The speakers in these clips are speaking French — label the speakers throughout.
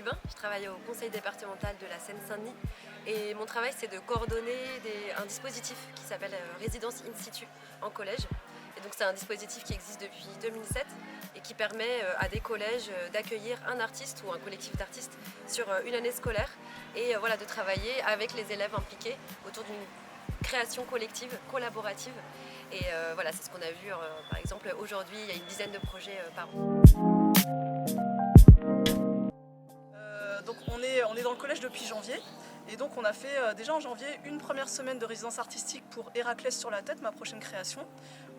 Speaker 1: Lubin, je travaille au conseil départemental de la Seine-Saint-Denis et mon travail c'est de coordonner un dispositif qui s'appelle Résidence in situ en collège. Et donc c'est un dispositif qui existe depuis 2007 et qui permet à des collèges d'accueillir un artiste ou un collectif d'artistes sur une année scolaire et voilà, de travailler avec les élèves impliqués autour d'une création collective, collaborative. Et voilà, c'est ce qu'on a vu par exemple aujourd'hui, il y a une dizaine de projets par an.
Speaker 2: Donc on est dans le collège depuis janvier et donc on a fait déjà en janvier une première semaine de résidence artistique pour Héraclès sur la tête, ma prochaine création,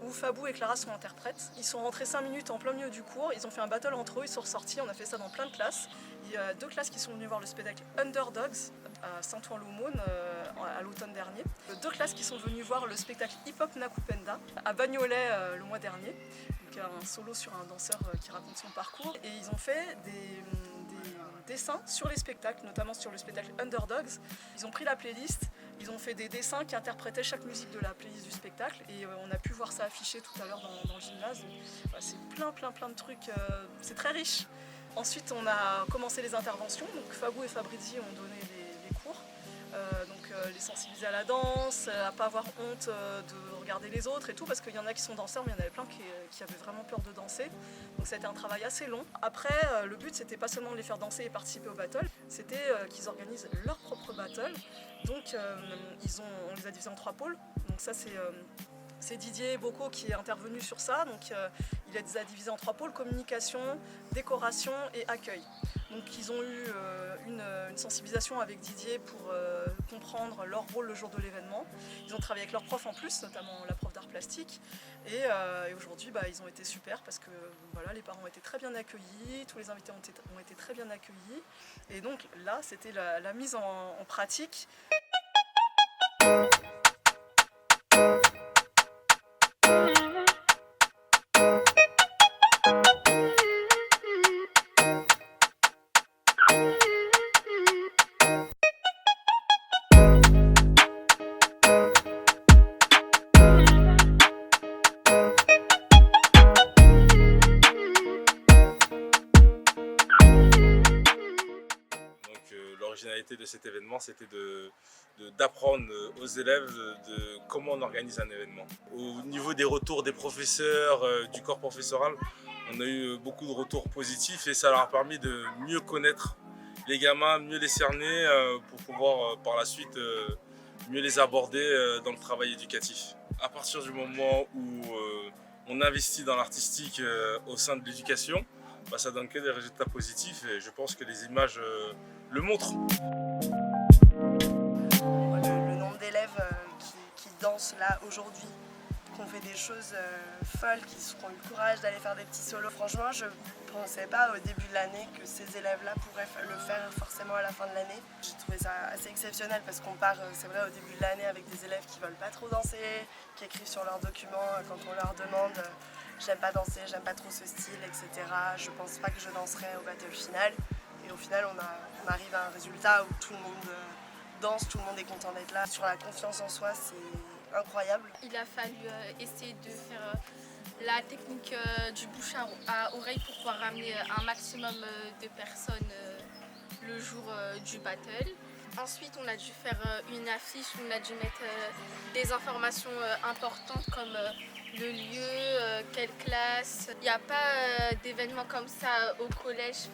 Speaker 2: où Fabou et Clara sont interprètes. Ils sont rentrés 5 minutes en plein milieu du cours, ils ont fait un battle entre eux, ils sont ressortis, on a fait ça dans plein de classes. Il y a 2 classes qui sont venues voir le spectacle Underdogs à Saint-Ouen-l'Aumône à l'automne dernier. 2 classes qui sont venues voir le spectacle Hip Hop Nakupenda à Bagnolet le mois dernier. Donc un solo sur un danseur qui raconte son parcours. Et ils ont fait des dessins sur les spectacles, notamment sur le spectacle Underdogs. Ils ont pris la playlist, ils ont fait des dessins qui interprétaient chaque musique de la playlist du spectacle et on a pu voir ça affiché tout à l'heure dans le gymnase. C'est plein de trucs, c'est très riche. Ensuite on a commencé les interventions, donc Fabou et Fabrizi ont donné les cours. Les sensibiliser à la danse, à pas avoir honte de regarder les autres et tout, parce qu'il y en a qui sont danseurs mais il y en avait plein qui avaient vraiment peur de danser. Donc ça a été un travail assez long. Après, le but c'était pas seulement de les faire danser et participer au battle, c'était qu'ils organisent leur propre battle. Donc on les a divisés en 3 pôles. Donc ça c'est Didier Bocco qui est intervenu sur ça. Donc il les a divisés en 3 pôles: communication, décoration et accueil. Donc ils ont eu une sensibilisation avec Didier pour comprendre leur rôle le jour de l'événement. Ils ont travaillé avec leurs profs en plus, notamment la prof d'art plastique. Et aujourd'hui ils ont été super parce que voilà, les parents ont été très bien accueillis, tous les invités ont été très bien accueillis. Et donc là c'était la mise en pratique.
Speaker 3: L'originalité de cet événement, c'était d'apprendre aux élèves de comment on organise un événement. Au niveau des retours des professeurs, du corps professoral, on a eu beaucoup de retours positifs et ça leur a permis de mieux connaître les gamins, mieux les cerner pour pouvoir par la suite mieux les aborder dans le travail éducatif. À partir du moment où on investit dans l'artistique au sein de l'éducation, ça donne que des résultats positifs et je pense que les images le montrent.
Speaker 4: Le nombre d'élèves qui dansent là aujourd'hui, qui ont fait des choses folles, qui auront eu le courage d'aller faire des petits solos. Franchement, je ne pensais pas au début de l'année que ces élèves-là pourraient le faire forcément à la fin de l'année. J'ai trouvé ça assez exceptionnel parce qu'on part, c'est vrai, au début de l'année avec des élèves qui ne veulent pas trop danser, qui écrivent sur leurs documents quand on leur demande j'aime pas danser, j'aime pas trop ce style, etc. Je pense pas que je danserai au battle final. Et au final, on arrive à un résultat où tout le monde danse, tout le monde est content d'être là. Sur la confiance en soi, c'est incroyable.
Speaker 5: Il a fallu essayer de faire la technique du bouche à oreille pour pouvoir ramener un maximum de personnes le jour du battle. Ensuite, on a dû faire une affiche où on a dû mettre des informations importantes comme le lieu, quelle classe. Il n'y a pas d'événements comme ça au collège.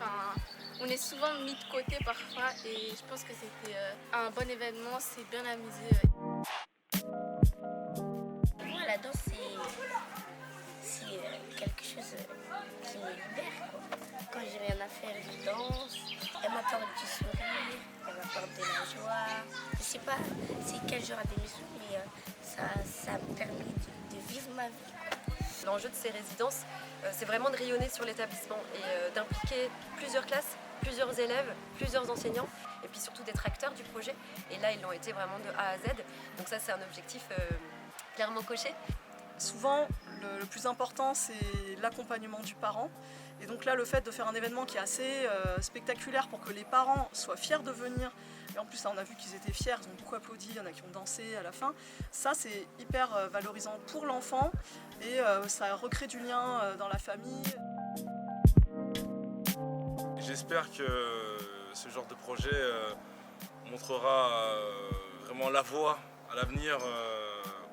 Speaker 5: On est souvent mis de côté parfois et je pense que c'était un bon événement, c'est bien amusé.
Speaker 6: Pour moi, la danse, c'est quelque chose qui me libère. Quand j'ai rien à faire, je danse. Elle m'apporte du sourire, elle m'apporte de la joie. Je sais pas c'est quel genre d'émission, mais ça me permet de vivre ma vie.
Speaker 1: L'enjeu de ces résidences, c'est vraiment de rayonner sur l'établissement et d'impliquer plusieurs classes, plusieurs élèves, plusieurs enseignants et puis surtout d'être acteurs du projet. Et là, ils l'ont été vraiment de A à Z. Donc ça, c'est un objectif clairement coché.
Speaker 2: Souvent, le plus important, c'est l'accompagnement du parent. Et donc là, le fait de faire un événement qui est assez spectaculaire pour que les parents soient fiers de venir, et en plus, là, on a vu qu'ils étaient fiers, ils ont beaucoup applaudi, il y en a qui ont dansé à la fin. Ça, c'est hyper valorisant pour l'enfant et ça recrée du lien dans la famille.
Speaker 3: J'espère que ce genre de projet montrera vraiment la voie à l'avenir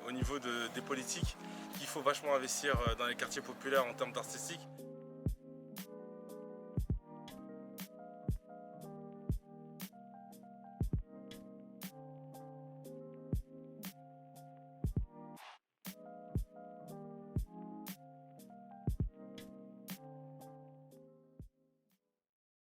Speaker 3: au niveau des politiques, qu'il faut vachement investir dans les quartiers populaires en termes d'artistique.